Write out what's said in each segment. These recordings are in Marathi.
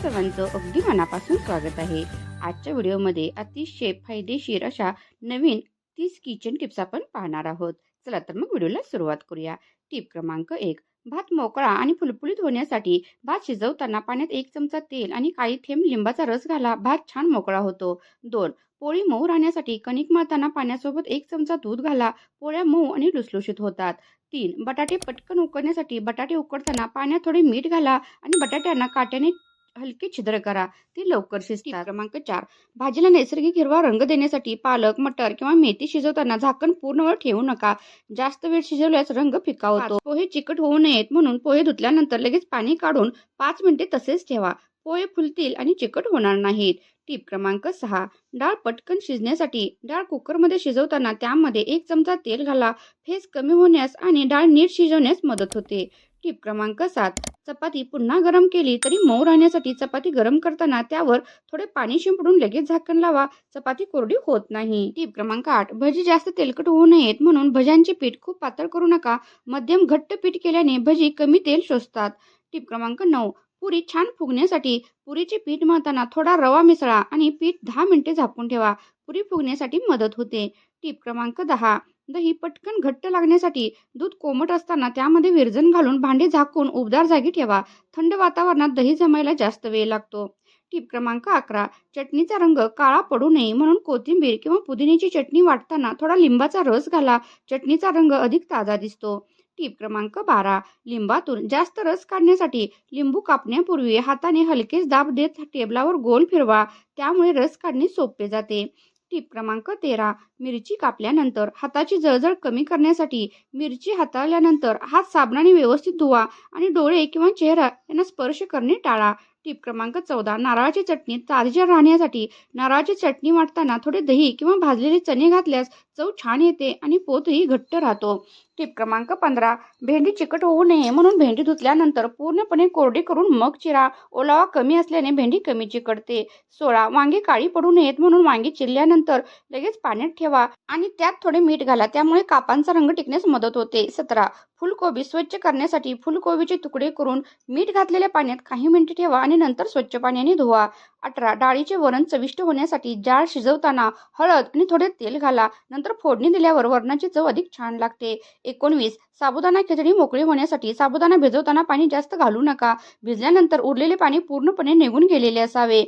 सर्वांचं अगदी मनापासून स्वागत आहे. आजच्या व्हिडिओमध्ये अतिशय फायदेशीर अशा नवीन 30 किचन टिप्स आपण पाहणार आहोत. चला तर मग व्हिडिओला सुरुवात करूया. टिप क्रमांक 1. भात मोकळा आणि फुलफुलीत होण्यासाठी भात शिजवताना पाण्यात 1 चमचा तेल आणि काही थेंब लिंबाचा रस घाला. भात छान मोकळा होतो. 2. पोळी मऊ राहण्यासाठी कणिक मळताना पाण्यासोबत 1 चमचा दूध घाला. पोळ्या मऊ आणि लुसलुशीत होतात. 3. बटाटे पटकन उकडण्यासाठी बटाटे उकडताना पाण्यात थोडे मीठ घाला आणि बटाट्यांना काट्याने हलके छिद्र करा. ते लवकर शिजतात. क्रमांक 4. भाजीला नैसर्गिक हिरवा रंग देण्यासाठी पालक, मटर किंवा मेथी शिजवताना झाकण पूर्ण वेळ ठेवू नका. जास्त वेळ शिजवल्यास रंग फिका होतो. पोहे चिकट होऊ नयेत म्हणून पोहे धुतल्यानंतर लगेच पाणी काढून 5 मिनिटे तसेच ठेवा. पोहे फुलतील आणि चिकट होणार नाहीत. टिप क्रमांक 6. डाळ पटकन शिजण्यासाठी डाळ कुकरमध्ये शिजवताना त्यामध्ये 1 चमचा तेल घाला. फेस कमी होण्यास आणि डाळ नीट शिजवण्यास मदत होते. टिप क्रमांक 7. चपाती पुन्हा गरम केली तरी मऊ राहण्यासाठी चपाती गरम करताना त्यावर थोडे पाणी शिंपडून लगेच झाकण लावा. चपाती कोरडी होत नाही. टिप क्रमांक 8. भजी जास्त तेलकट होऊ नयेत म्हणून भज्यांचे पीठ खूप पातळ करू नका. मध्यम घट्ट पीठ केल्याने भजी कमी तेल शोषतात. टिप क्रमांक 9. पुरी छान फुगण्यासाठी पुरीचे पीठ मळताना थोडा रवा मिसळा आणि पीठ 10 मिनिटे झाकून ठेवा. पुरी फुगण्यासाठी मदत होते. टिप क्रमांक 10. दही पटकन घट्ट लागण्यासाठी दूध कोमट असताना त्यामध्ये विरजण घालून भांडे झाकून उबदार जागी ठेवा. थंड वातावरणात दही जमायला जास्त वेळ लागतो. टिप क्रमांक 11. चटणीचा रंग काळा पडू नये म्हणून कोथिंबीर किंवा पुदिन्याची चटणी वाटताना थोडा लिंबाचा रस घाला. चटणीचा रंग अधिक ताजा दिसतो. टिप क्रमांक 12. लिंबातून जास्त रस काढण्यासाठी लिंबू कापण्यापूर्वी हाताने हलकेच दाब देत टेबलावर गोल फिरवा. त्यामुळे रस काढणे सोपे जाते. टिप क्रमांक 13. मिरची कापल्यानंतर हाताची जळजळ कमी करण्यासाठी मिरची हाताळल्यानंतर हात साबणाने व्यवस्थित धुवा आणि डोळे किंवा चेहरा यांना स्पर्श करणे टाळा. टिप क्रमांक 14. नारळाची चटणी ताजी राहण्यासाठी नारळाची चटणी वाटताना थोडे दही किंवा भाजलेले चणे घातल्यास चव छान येते आणि पोतही घट्ट राहतो. टिप क्रमांक 15. भेंडी चिकट होऊ नये म्हणून भेंडी धुतल्यानंतर पूर्णपणे कोरडी करून मग चिरा. ओलावा कमी असल्याने भेंडी कमी चिकटते. 16. वांगी काळी पडू नयेत म्हणून वांगी चिरल्यानंतर लगेच पाण्यात ठेवा आणि त्यात थोडे मीठ घाला. त्यामुळे कापांचा रंग टिकण्यास मदत होते. 17. फुलकोबी स्वच्छ करण्यासाठी फुलकोबीचे तुकडे करून मीठ घातलेल्या पाण्यात काही मिनिटे ठेवा आणि नंतर स्वच्छ पाण्याने धुवा. 18. डाळीचे वरण चविष्ट होण्यासाठी डाळ शिजवताना हळद आणि थोडे तेल घाला. नंतर फोडणी दिल्यावर वरणाची चव अधिक छान लागते. 19. साबुदाणा खिचडी मोकळी होण्यासाठी साबुदाणा भिजवताना पाणी जास्त घालू नका. भिजल्यानंतर उरलेले पाणी पूर्णपणे निघून गेलेले असावे.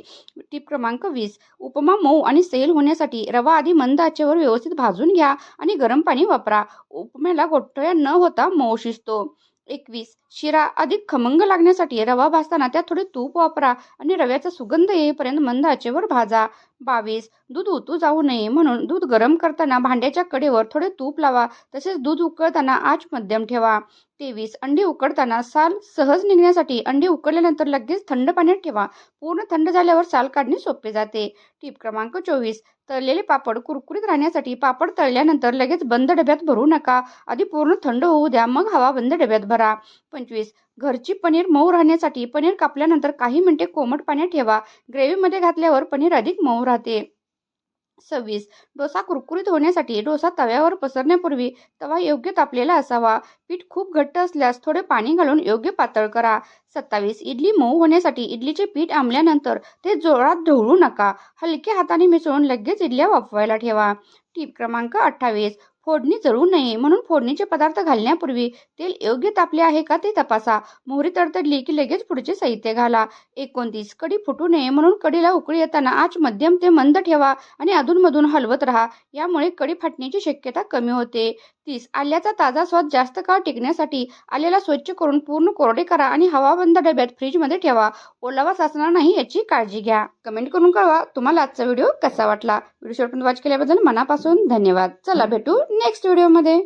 टिप क्रमांक 20. उपमा मऊ आणि सैल होण्यासाठी रवा आधी मंद आचेवर व्यवस्थित भाजून घ्या आणि गरम पाणी वापरा. उपम्याला गोठळ्या न होता मऊ शिजतो. 21. शिरा अधिक खमंग लागण्यासाठी रवा भाजताना त्यात थोडे तूप वापरा आणि रव्याचा सुगंध येईपर्यंत मंद आचेवर भाजा. 22. दूध उतू जाऊ नये म्हणून दूध गरम करताना भांड्याच्या कडेवर थोडे तूप लावा. तसेच दूध उकळताना आच मध्यम ठेवा. 23. अंडी उकडताना साल सहज निघण्यासाठी अंडी उकडल्यानंतर लगेच थंड पाण्यात ठेवा. पूर्ण थंड झाल्यावर साल काढणे सोपे जाते. टिप क्रमांक 24. तळलेले पापड कुरकुरीत राहण्यासाठी पापड तळल्यानंतर लगेच बंद डब्यात भरू नका. आधी पूर्ण थंड होऊ द्या, मग हवा बंद डब्यात भरा. 25. घरची पनीर मऊ राहण्यासाठी पनीर कापल्यानंतर काही मिनिटे कोमट पाण्यात ठेवा. ग्रेव्हीमध्ये घातल्यावर पनीर अधिक मऊ राहते. 26. डोसा कुरकुरीत होण्यासाठी डोसा तव्यावर पसरण्यापूर्वी तवा योग्य तापलेला असावा. पीठ खूप घट्ट असल्यास थोडे पाणी घालून योग्य पातळ करा. 27. इडली मऊ होण्यासाठी इडलीचे पीठ आंबल्यानंतर ते जोरात ढवळू नका. हलक्या हाताने मिसळून लगेच इडल्या वाफवायला ठेवा. टिप क्रमांक 28. फोडणी जळू नये म्हणून फोडणीचे पदार्थ घालण्यापूर्वी तेल योग्य तापले आहे का ते तपासा. मोहरी तडतडली की लगेच पुढचे साहित्य घाला. 29. कढी फुटू नये म्हणून कढीला उकळी येताना आच मध्यम ते मंद ठेवा आणि अधूनमधून हलवत राहा. यामुळे कढी फाटण्याची शक्यता कमी होते. 30. आल्याचा ताजा स्वाद जास्त काळ टिकण्यासाठी आल्याला स्वच्छ करून पूर्ण कोरडे करा आणि हवाबंद डब्यात फ्रीजमध्ये ठेवा. ओलावा साचणार नाही याची काळजी घ्या. कमेंट करून कळवा तुम्हाला आजचा व्हिडिओ कसा वाटला. व्हिडिओ शेवटपर्यंत वॉच केल्याबद्दल मनापासून धन्यवाद. चला भेटू नेक्स्ट व्हिडिओमध्ये.